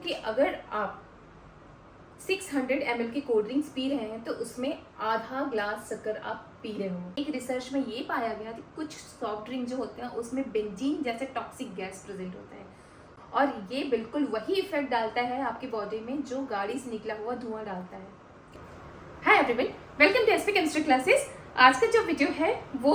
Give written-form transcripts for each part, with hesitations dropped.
कि अगर आप 600 ml की कोल्ड ड्रिंक्स पी रहे हैं तो उसमें आधा ग्लास शक्कर आप पी रहे हो। एक रिसर्च में ये पाया गया कि कुछ सॉफ्ट ड्रिंक जो होते हैं उसमें बेंजीन जैसे टॉक्सिक गैस प्रेजेंट होता है और ये बिल्कुल वही इफेक्ट डालता है आपकी बॉडी में जो गाड़ी से निकला हुआ धुआं डालता है। Hi everyone, welcome to SP chemistry classes. आज का जो वीडियो है वो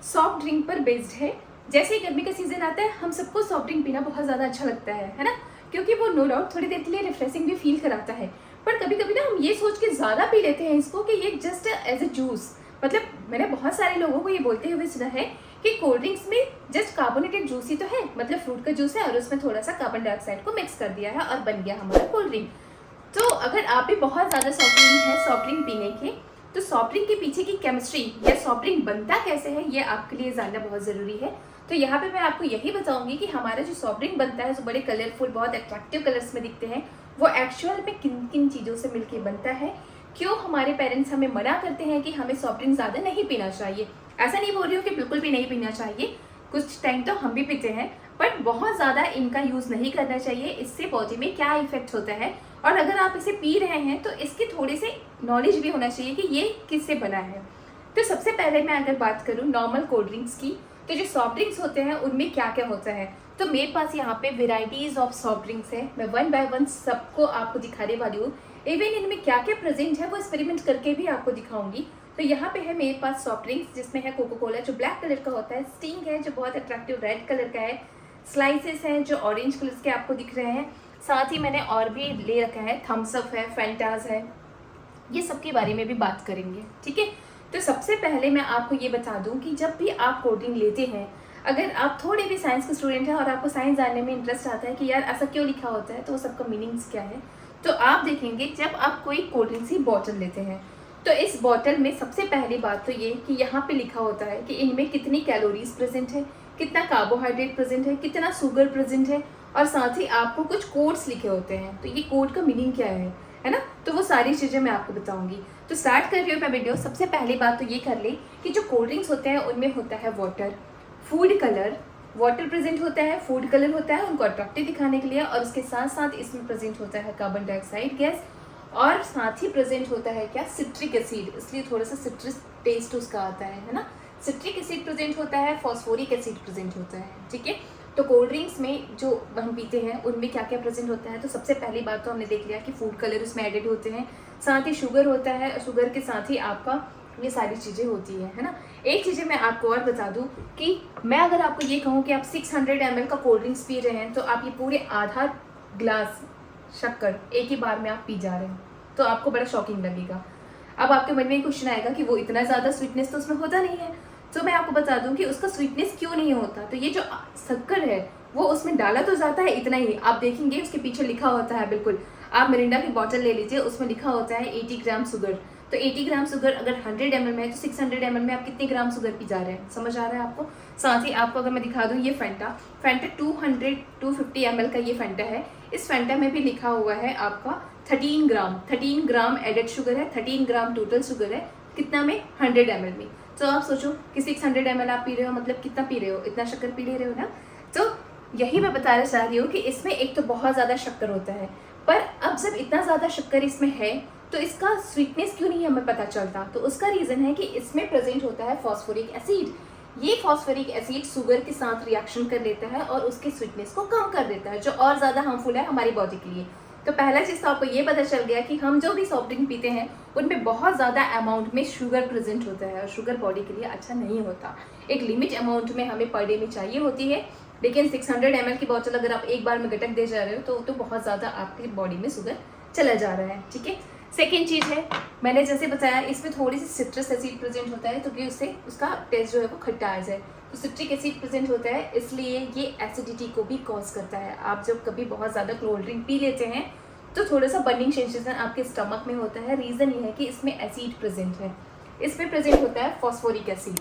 सॉफ्ट ड्रिंक पर बेस्ड है। जैसे ही गर्मी का सीजन आता है हम सबको सॉफ्ट ड्रिंक पीना बहुत ज़्यादा अच्छा लगता है ना, क्योंकि वो नो डाउट थोड़ी देर के लिए रिफ्रेशिंग भी फील कराता है। पर कभी कभी ना हम ये सोच के ज़्यादा पी लेते हैं इसको कि ये जस्ट एज अ जूस, मतलब मैंने बहुत सारे लोगों को ये बोलते हुए सुना है कि कोल्ड ड्रिंक्स में जस्ट कार्बोनेटेड जूस ही तो है, मतलब फ्रूट का जूस है और उसमें थोड़ा सा कार्बन डाइऑक्साइड को मिक्स कर दिया है और बन गया हमारा कोल्ड ड्रिंक। तो अगर आप भी बहुत ज़्यादा शौकीन है सॉफ्ट ड्रिंक पीने के, तो सॉफ्ट ड्रिंक के पीछे की केमिस्ट्री या सॉफ्ट ड्रिंक बनता कैसे है ये आपके लिए जानना बहुत ज़रूरी है। तो यहाँ पे मैं आपको यही बताऊंगी कि हमारा जो सॉफ्ट ड्रिंक बनता है जो बड़े कलरफुल बहुत अट्रैक्टिव कलर्स में दिखते हैं वो एक्चुअल में किन किन चीज़ों से मिलके बनता है। क्यों हमारे पेरेंट्स हमें मना करते हैं कि हमें सॉफ्ट ड्रिंक ज़्यादा नहीं पीना चाहिए। ऐसा नहीं बोल रही हूँ कि बिल्कुल भी नहीं पीना चाहिए, कुछ टाइम तो हम भी पीते हैं, बट बहुत ज़्यादा इनका यूज़ नहीं करना चाहिए। इससे बॉडी में क्या इफेक्ट होता है और अगर आप इसे पी रहे हैं तो इसकी थोड़ी सी नॉलेज भी होना चाहिए कि ये किससे बना है। तो सबसे पहले मैं अगर बात करूँ नॉर्मल कोल्ड ड्रिंक्स की, तो जो सॉफ्ट ड्रिंक्स होते हैं उनमें क्या क्या होता है, तो मेरे पास यहाँ पे वेराइटीज ऑफ सॉफ्ट ड्रिंक्स है। मैं वन बाय वन सबको आपको दिखाने वाली हूँ। इवन इनमें क्या क्या प्रेजेंट है वो एक्सपेरिमेंट करके भी आपको दिखाऊंगी। तो यहाँ पे है मेरे पास सॉफ्ट ड्रिंक्स जिसमें है कोको कोला जो ब्लैक कलर का होता है, स्टिंग है जो बहुत अट्रैक्टिव रेड कलर का है, स्लाइसेस हैं जो ऑरेंज कलर के आपको दिख रहे हैं, साथ ही मैंने और भी ले रखा है, थम्स अप है, फैंटाज है, ये सब के बारे में भी बात करेंगे। ठीक है, तो सबसे पहले मैं आपको ये बता दूं कि जब भी आप कोल्ड ड्रिंक लेते हैं, अगर आप थोड़े भी साइंस के स्टूडेंट हैं और आपको साइंस जानने में इंटरेस्ट आता है कि यार ऐसा क्यों लिखा होता है तो वो सबका मीनिंग्स क्या है, तो आप देखेंगे जब आप कोई कोल्ड ड्रिंक की बॉटल लेते हैं तो इस बॉटल में सबसे पहली बात तो ये कि यहाँ पे लिखा होता है कि इनमें कितनी कैलोरीज प्रेजेंट है, कितना कार्बोहाइड्रेट प्रेजेंट है, कितना शुगर प्रेजेंट है, और साथ ही आपको कुछ कोड्स लिखे होते हैं। तो ये कोड का मीनिंग क्या है ना, तो वो सारी चीज़ें मैं आपको बताऊंगी। तो स्टार्ट कर रही हूँ मैं वीडियो। सबसे पहली बात तो ये कर ले कि जो कोल्ड ड्रिंक्स होते हैं उनमें होता है water, food colour, water present होता है, फूड कलर होता है उनको अट्रैक्टिव दिखाने के लिए, और उसके साथ साथ इसमें प्रेजेंट होता है कार्बन डाइऑक्साइड गैस, और साथ ही प्रेजेंट होता है क्या, सिट्रिक एसिड, इसलिए थोड़ा सा सिट्रिक टेस्ट उसका आता है ना। सिट्रिक एसिड प्रेजेंट होता है, फॉस्फोरिक एसिड प्रेजेंट होता है। ठीक है, तो कोल्ड ड्रिंक्स में जो हम पीते हैं उनमें क्या क्या प्रेजेंट होता है, तो सबसे पहली बात तो हमने देख लिया कि फूड कलर उसमें एडेड होते हैं, साथ ही शुगर होता है, शुगर के साथ ही आपका ये सारी चीज़ें होती है ना। एक चीज़ें मैं आपको और बता दूं कि मैं अगर आपको ये कहूँ कि आप 600 ml का कोल्ड ड्रिंक्स पी रहे हैं तो आप ये पूरे आधा ग्लास शक्कर एक ही बार में आप पी जा रहे हैं, तो आपको बड़ा शॉकिंग लगेगा। अब आपके मन में क्वेश्चन आएगा कि वो इतना ज़्यादा स्वीटनेस तो उसमें होता नहीं है, तो मैं आपको बता दूं कि उसका स्वीटनेस क्यों नहीं होता। तो ये जो शक्कर है वो उसमें डाला तो जाता है इतना ही, आप देखेंगे उसके पीछे लिखा होता है, बिल्कुल आप मिरिंडा की बॉटल ले लीजिए उसमें लिखा होता है 80 ग्राम शुगर। तो 80 ग्राम शुगर अगर 100 ml में है तो 600 ml में आप कितने ग्राम शुगर पी जा रहे हैं, समझ आ रहा है आपको। साथ ही आपको अगर मैं दिखा दूँ ये फैंटा 250 ml का ये फैंटा है, इस फैंटा में भी लिखा हुआ है आपका 13 ग्राम एडेड शुगर है, 13 ग्राम टोटल शुगर है, कितना में, 100 ml में। तो आप सोचो कि 600 ml आप पी रहे हो, मतलब कितना पी रहे हो, इतना शक्कर पी ले रहे हो ना। तो यही मैं बताना चाह रही हूँ कि इसमें एक तो बहुत ज़्यादा शक्कर होता है, पर अब जब इतना ज़्यादा शक्कर इसमें है तो इसका स्वीटनेस क्यों नहीं हमें पता चलता, तो उसका रीज़न है कि इसमें प्रेजेंट होता है फॉस्फोरिक एसिड। ये फॉस्फोरिक एसिड शुगर के साथ रिएक्शन कर लेता है और उसके स्वीटनेस को कम कर देता है, जो और ज़्यादा हार्मफुल है हमारी बॉडी के लिए। तो पहला चीज़ तो आपको ये पता चल गया कि हम जो भी सॉफ्ट ड्रिंक पीते हैं उनमें बहुत ज़्यादा अमाउंट में शुगर प्रेजेंट होता है और शुगर बॉडी के लिए अच्छा नहीं होता। एक लिमिट अमाउंट में हमें पर डे में चाहिए होती है, लेकिन 600 ml की बोतल अगर आप एक बार में गटक दे जा रहे हो तो बहुत ज़्यादा आपकी बॉडी में शुगर चला जा रहा है। ठीक है, सेकेंड चीज़ है, मैंने जैसे बताया इसमें थोड़ी सी सिट्रस एसिड प्रेजेंट होता है, तो कि उससे उसका टेस्ट जो है वो खट्टा आ जाए। तो सिट्रिक एसिड प्रेजेंट होता है, इसलिए ये एसिडिटी को भी कॉज करता है। आप जब कभी बहुत ज़्यादा कोल्ड ड्रिंक पी लेते हैं तो थोड़ा सा बर्निंग सेंसेशन आपके स्टमक में होता है। रीज़न ये है कि इसमें एसिड प्रेजेंट है, इसमें प्रेजेंट होता है फॉस्फोरिक एसिड,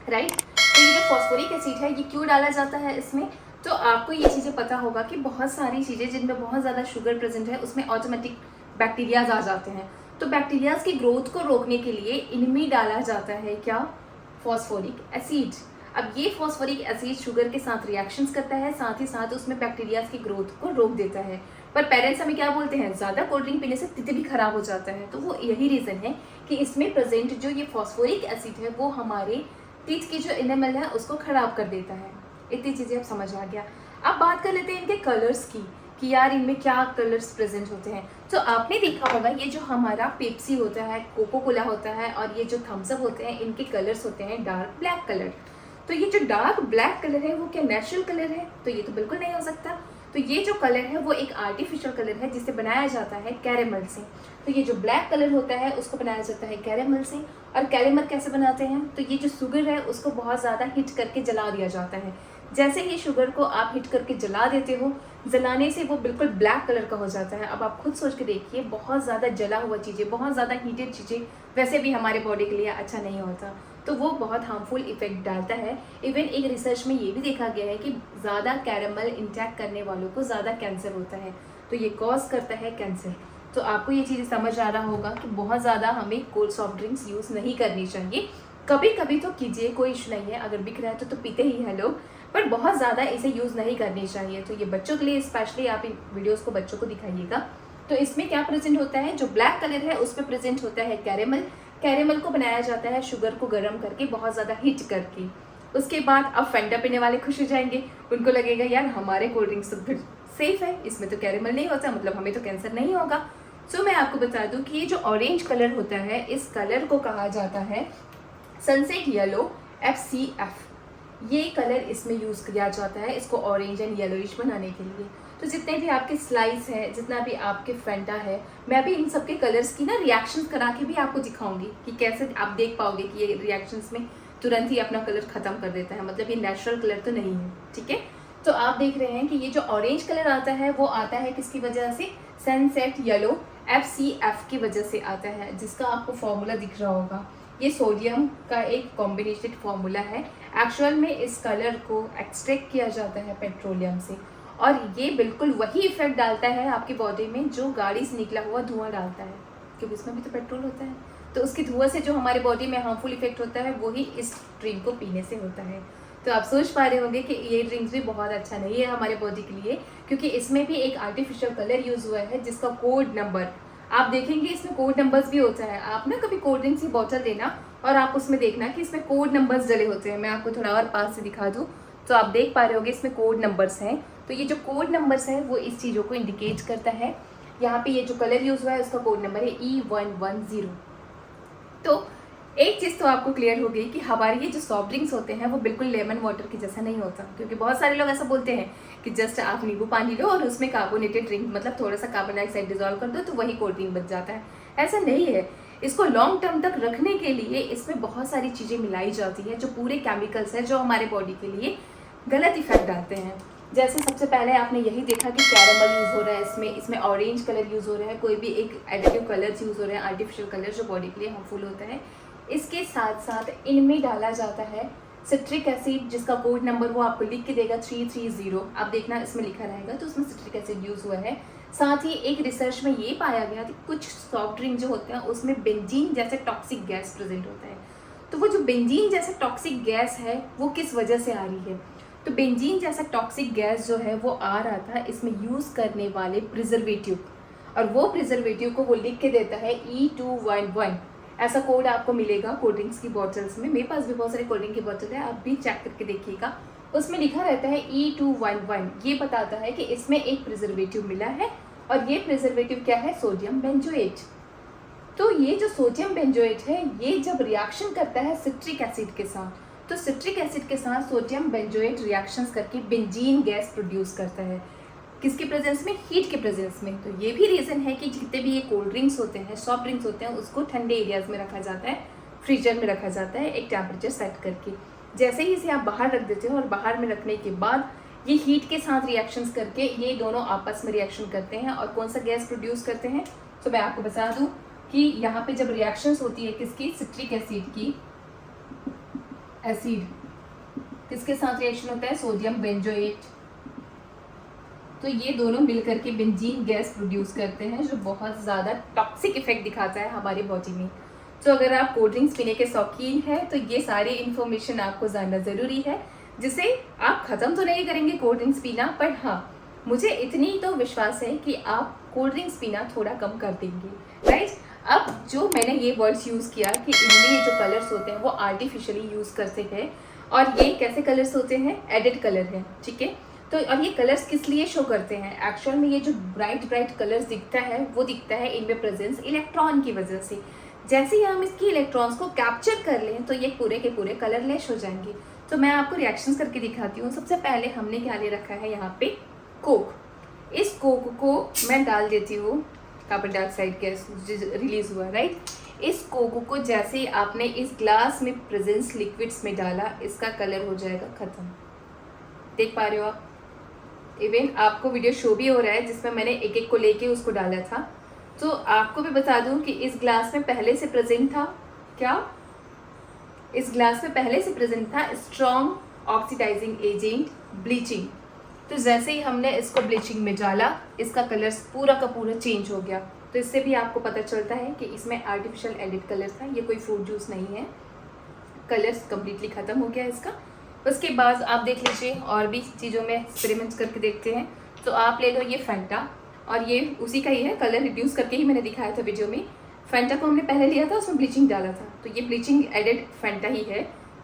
राइट। तो ये जो फॉस्फोरिक एसिड है ये क्यों डाला जाता है इसमें, तो आपको ये चीज़ें पता होगा कि बहुत सारी चीज़ें जिनमें बहुत ज़्यादा शुगर प्रेजेंट है उसमें ऑटोमेटिक बैक्टीरियाज आ जाते हैं। तो बैक्टीरियाज की ग्रोथ को रोकने के लिए इनमें डाला जाता है क्या, फॉस्फोरिक एसिड। अब ये फॉस्फोरिक एसिड शुगर के साथ रिएक्शंस करता है, साथ ही साथ उसमें बैक्टीरियाज की ग्रोथ को रोक देता है। पर पेरेंट्स हमें क्या बोलते हैं, ज़्यादा कोल्ड ड्रिंक पीने से टीथ भी खराब हो जाता है। तो वो यही रीज़न है कि इसमें प्रेजेंट जो ये फॉस्फोरिक एसिड है वो हमारे टीथ की जो इनेमल है उसको खराब कर देता है। इतनी चीज़ें अब समझ आ गया। अब बात कर लेते हैं इनके कलर्स की कि यार इनमें क्या कलर्स प्रेजेंट होते हैं। तो आपने देखा होगा ये जो हमारा पेप्सी होता है, कोको कोला होता है और ये जो थम्स अप होते हैं, इनके कलर्स होते हैं डार्क ब्लैक कलर। तो ये जो डार्क ब्लैक कलर है वो क्या नेचुरल कलर है? तो ये तो बिल्कुल नहीं हो सकता। तो ये जो कलर है वो एक आर्टिफिशियल कलर है जिसे बनाया जाता है कैरेमल से। तो ये जो ब्लैक कलर होता है उसको बनाया जाता है कैरेमल से। और कैरेमल कैसे बनाते हैं? तो ये जो शुगर है उसको बहुत ज़्यादा हीट करके जला दिया जाता है। जैसे ही शुगर को आप हीट करके जला देते हो, जलाने से वो बिल्कुल ब्लैक कलर का हो जाता है। अब आप खुद सोच के देखिए, बहुत ज़्यादा जला हुआ चीज़ें, बहुत ज़्यादा हीटेड चीज़ें वैसे भी हमारे बॉडी के लिए अच्छा नहीं होता, तो वो बहुत हार्मफुल इफेक्ट डालता है। इवन एक रिसर्च में ये भी देखा गया है कि ज़्यादा कैरेमल इंटेक करने वालों को ज़्यादा कैंसर होता है, तो ये कॉज करता है कैंसर। तो आपको ये चीज़ समझ आ रहा होगा कि बहुत ज़्यादा हमें कोल्ड सॉफ्ट ड्रिंक्स यूज़ नहीं करनी चाहिए। कभी कभी तो कीजिए, कोई इशू नहीं है, अगर बिक रहा है तो पीते ही हैं लोग, पर बहुत ज़्यादा इसे यूज़ नहीं करनी चाहिए। तो ये बच्चों के लिए स्पेशली आप इन वीडियोज़ को बच्चों को दिखाइएगा। तो इसमें क्या प्रेजेंट होता है, जो ब्लैक कलर है उस पर प्रेजेंट होता है कैरेमल। कैरेमल को बनाया जाता है शुगर को गर्म करके, बहुत ज़्यादा हीट करके। उसके बाद अब फेंटा पीने वाले खुश हो जाएंगे, उनको लगेगा यार हमारे कोल्ड ड्रिंक्स तो फिर सेफ है, इसमें तो कैरेमल नहीं होता, मतलब हमें तो कैंसर नहीं होगा। सो मैं आपको बता दूं कि ये जो ऑरेंज कलर होता है, इस कलर को कहा जाता है सनसेट येलो FCF। ये कलर इसमें यूज़ किया जाता है इसको ऑरेंज एंड येलोइश बनाने के लिए। तो जितने भी आपके स्लाइस है, जितना भी आपके फेंटा है, मैं भी इन सबके कलर्स की ना रिएक्शंस करा के भी आपको दिखाऊंगी कि कैसे आप देख पाओगे कि ये रिएक्शंस में तुरंत ही अपना कलर ख़त्म कर देता है, मतलब ये नेचुरल कलर तो नहीं है। ठीक है, तो आप देख रहे हैं कि ये जो ऑरेंज कलर आता है वो आता है किसकी वजह से, सनसेट येलो FCF की वजह से आता है, जिसका आपको फॉर्मूला दिख रहा होगा। ये सोडियम का एक कॉम्बिनेटेड फॉर्मूला है। एक्चुअल में इस कलर को एक्सट्रैक्ट किया जाता है पेट्रोलियम से, और ये बिल्कुल वही इफेक्ट डालता है आपकी बॉडी में जो गाड़ी से निकला हुआ धुआं डालता है, क्योंकि उसमें भी तो पेट्रोल होता है। तो उसके धुआं से जो हमारे बॉडी में हार्मफुल इफेक्ट होता है वही इस ड्रिंक को पीने से होता है। तो आप सोच पा रहे होंगे कि ये ड्रिंक्स भी बहुत अच्छा नहीं है हमारे बॉडी के लिए, क्योंकि इसमें भी एक आर्टिफिशियल कलर यूज़ हुआ है जिसका कोड नंबर आप देखेंगे, इसमें कोड नंबर्स भी होता है। आप ना कभी कोल्ड ड्रिंक्स की बॉटल देना और आप उसमें देखना कि इसमें कोड नंबर्स डले होते हैं। मैं आपको थोड़ा और पास से दिखा दूँ तो आप देख पा रहे होंगे इसमें कोड नंबर्स हैं। तो ये जो कोड नंबर्स हैं वो इस चीज़ों को इंडिकेट करता है। यहाँ पे ये जो कलर यूज़ हुआ है उसका कोड नंबर है E110। तो एक चीज़ तो आपको क्लियर हो गई कि हमारे ये जो सॉफ्ट ड्रिंक्स होते हैं वो बिल्कुल लेमन वाटर के जैसा नहीं होता, क्योंकि बहुत सारे लोग ऐसा बोलते हैं कि जस्ट आप नींबू पानी लो और उसमें कार्बोनेटेड ड्रिंक, मतलब थोड़ा सा कार्बन डाइऑक्साइड डिजोल्व कर दो तो वही कोल्ड ड्रिंक बन जाता है। ऐसा नहीं है। इसको लॉन्ग टर्म तक रखने के लिए इसमें बहुत सारी चीज़ें मिलाई जाती हैं, जो पूरे केमिकल्स हैं जो हमारे बॉडी के लिए गलत इफेक्ट डालते हैं। जैसे सबसे पहले आपने यही देखा कि कैरेमल यूज़ हो रहा है, इसमें ऑरेंज कलर यूज़ हो रहा है, कोई भी एक एडिटिव कलर्स यूज़ हो रहे हैं, आर्टिफिशियल कलर जो बॉडी के लिए हार्मफुल होता है। इसके साथ साथ इनमें डाला जाता है सिट्रिक एसिड, जिसका कोड नंबर वो आपको लिख के देगा 330। आप देखना इसमें लिखा रहेगा, तो उसमें सिट्रिक एसिड यूज़ हुआ है। साथ ही एक रिसर्च में ये पाया गया कि कुछ सॉफ्ट ड्रिंक जो होते हैं उसमें बेंजीन जैसे टॉक्सिक गैस प्रेजेंट होता है। तो वो जो बेंजीन जैसे टॉक्सिक गैस है वो किस वजह से आ रही है? तो बेंजीन जैसा टॉक्सिक गैस जो है वो आ रहा था इसमें यूज़ करने वाले प्रिजर्वेटिव, और वो प्रिजर्वेटिव को वो लिख के देता है E211। ऐसा कोड आपको मिलेगा कोल्ड ड्रिंक्स की बॉटल्स में। मेरे पास भी बहुत सारे कोल्ड ड्रिंक की बॉटल है, आप भी चेक करके देखिएगा। उसमें लिखा रहता है E211। ये बताता है कि इसमें एक प्रिजर्वेटिव मिला है, और ये प्रिजर्वेटिव क्या है, सोडियम बेंजोएट। तो ये जो सोडियम बेंजोएट है ये जब रिएक्शन करता है सिट्रिक एसिड के साथ, तो सिट्रिक एसिड के साथ सोडियम बेंजोएट रिएक्शंस करके बेंजीन गैस प्रोड्यूस करता है। किसके प्रेजेंस में? हीट के प्रेजेंस में। तो ये भी रीज़न है कि जितने भी ये कोल्ड ड्रिंक्स होते हैं, सॉफ्ट ड्रिंक्स होते हैं, उसको ठंडे एरियाज में रखा जाता है, फ्रीजर में रखा जाता है एक टेम्परेचर सेट करके। जैसे ही इसे आप बाहर रख देते हो और बाहर में रखने के बाद ये हीट के साथ रिएक्शंस करके ये दोनों आपस में रिएक्शन करते हैं, और कौन सा गैस प्रोड्यूस करते हैं? तो मैं आपको बता दूँ कि यहाँ पे जब रिएक्शंस होती है किसकी, सिट्रिक एसिड की, एसिड किसके साथ रिएक्शन होता है, सोडियम बेंजोएट। तो ये दोनों मिलकर के बेंजीन गैस प्रोड्यूस करते हैं, जो बहुत ज़्यादा टॉक्सिक इफेक्ट दिखाता है हमारी बॉडी में। तो अगर आप कोल्ड ड्रिंक्स पीने के शौकीन हैं तो ये सारी इन्फॉर्मेशन आपको जानना ज़रूरी है, जिसे आप ख़त्म तो नहीं करेंगे कोल्ड ड्रिंक्स पीना, पर हाँ मुझे इतनी तो विश्वास है कि आप कोल्ड ड्रिंक्स पीना थोड़ा कम कर देंगे, राइट। अब जो मैंने ये वर्ड्स यूज़ किया कि इनमें ये जो कलर्स होते हैं वो आर्टिफिशियली यूज़ करते हैं, और ये कैसे कलर्स होते हैं, एडेड कलर है, ठीक है। तो और ये कलर्स किस लिए शो करते हैं, एक्चुअल में ये जो ब्राइट ब्राइट कलर्स दिखता है वो दिखता है इनमें प्रेजेंस इलेक्ट्रॉन की वजह से। जैसे ही हम इसकी इलेक्ट्रॉन्स को कैप्चर कर लें तो ये पूरे के पूरे कलरलेस हो जाएंगे। तो मैं आपको रिएक्शंस करके दिखाती हूँ। सबसे पहले हमने क्या ले रखा है यहाँ पे, कोक। इस कोक को मैं डाल देती हूँ, कार्बन डाइऑक्साइड गैस रिलीज हुआ, राइट। इस कोक को जैसे ही आपने इस ग्लास में प्रेजेंस लिक्विड्स में डाला, इसका कलर हो जाएगा खत्म। देख पा रहे हो आप, इवन आपको वीडियो शो भी हो रहा है जिसमें मैंने एक एक को लेके उसको डाला था। तो आपको भी बता दूं कि इस ग्लास में पहले से प्रेजेंट था क्या, इस ग्लास में पहले से प्रेजेंट था स्ट्रॉन्ग ऑक्सीडाइजिंग एजेंट ब्लीचिंग। तो जैसे ही हमने इसको ब्लीचिंग में डाला, इसका कलर पूरा का पूरा चेंज हो गया। तो इससे भी आपको पता चलता है कि इसमें आर्टिफिशियल एडिड कलर था, ये कोई फ्रूट जूस नहीं है। कलर्स कम्प्लीटली ख़त्म हो गया इसका। उसके बाद आप देख लीजिए और भी चीज़ों में एक्सपेरिमेंट्स करके देखते हैं। तो आप ले लो ये फैंटा, और ये उसी का ही है, कलर रिड्यूस करके ही मैंने दिखाया था वीडियो में। फैंटा को हमने पहले लिया था, उसमें ब्लीचिंग डाला था, तो ये ब्लीचिंग एडेड फैंटा ही है।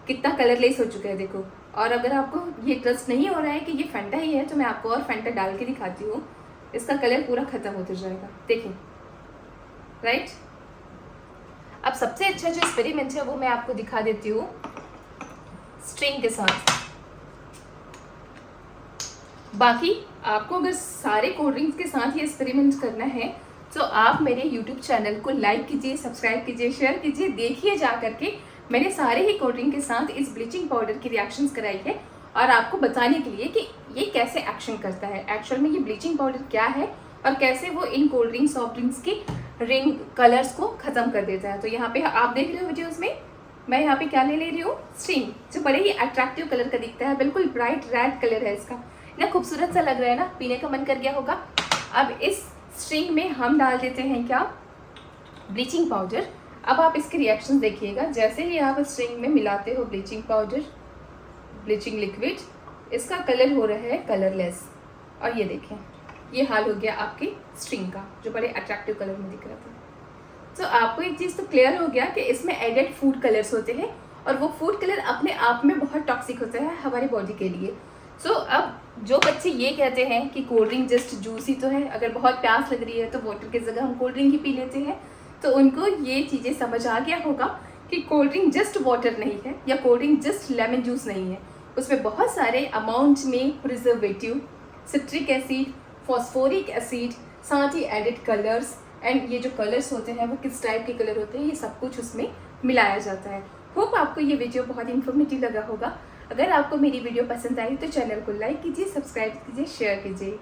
कितना कलरलेस हो चुका है देखो। और अगर आपको ये ट्रस्ट नहीं हो रहा है कि ये फैंटा ही है, तो मैं आपको और फैंटा डाल के दिखाती हूँ, इसका कलर पूरा ख़त्म होते जाएगा, देखिए, राइट। अब सबसे अच्छा जो एक्सपेरिमेंट है वो मैं आपको दिखा देती हूँ स्ट्रिंग के साथ। बाकी आपको अगर सारे कोल्ड ड्रिंक्स के साथ ये एक्सपेरिमेंट करना है तो आप मेरे यूट्यूब चैनल को लाइक कीजिए, सब्सक्राइब कीजिए, शेयर कीजिए। देखिए जा करके मैंने सारे ही कोल्ड ड्रिंक के साथ इस ब्लीचिंग पाउडर की रिएक्शंस कराई है, और आपको बताने के लिए कि ये कैसे एक्शन करता है, एक्चुअल में ये ब्लीचिंग पाउडर क्या है और कैसे वो in cold drinks soft drinks की रिंग कलर्स को ख़त्म कर देता है। तो यहाँ पे आप देख रहे हो वीडियोज़ में, मैं यहाँ पे क्या ले रही हूँ, स्ट्रिंग, जो बड़े ही अट्रैक्टिव कलर का दिखता है, बिल्कुल ब्राइट रेड कलर है इसका, ना खूबसूरत सा लग रहा है ना, पीने का मन कर गया होगा। अब इस स्ट्रिंग में हम डाल देते हैं क्या, ब्लीचिंग पाउडर। अब आप इसके रिएक्शन देखिएगा, जैसे ही आप स्ट्रिंग में मिलाते हो ब्लीचिंग पाउडर, ब्लीचिंग लिक्विड, इसका कलर हो रहा है कलरलेस। और ये देखें, ये हाल हो गया आपकी स्ट्रिंग का, जो बड़े अट्रैक्टिव कलर में दिख रहा था। तो आपको एक चीज़ तो क्लियर हो गया कि इसमें एडेड फूड कलर्स होते हैं, और वो फूड कलर अपने आप में बहुत टॉक्सिक होता है हमारी बॉडी के लिए। सो अब जो बच्चे ये कहते हैं कि कोल्ड ड्रिंक जस्ट जूस ही तो है, अगर बहुत प्यास लग रही है तो वाटर की जगह हम कोल्ड ड्रिंक ही पी लेते हैं, तो उनको ये चीज़ें समझ आ गया होगा कि कोल्ड ड्रिंक जस्ट वाटर नहीं है, या cold drink just lemon juice नहीं है। उसमें बहुत सारे अमाउंट में preservative, citric acid, phosphoric acid, साथ ही एडिड कलर्स, एंड ये जो कलर्स होते हैं वो किस टाइप के कलर होते हैं, ये सब कुछ उसमें मिलाया जाता है। होप आपको ये वीडियो बहुत इन्फॉर्मेटिव लगा होगा। अगर आपको मेरी वीडियो पसंद आई तो चैनल को लाइक कीजिए, सब्सक्राइब कीजिए, शेयर कीजिए।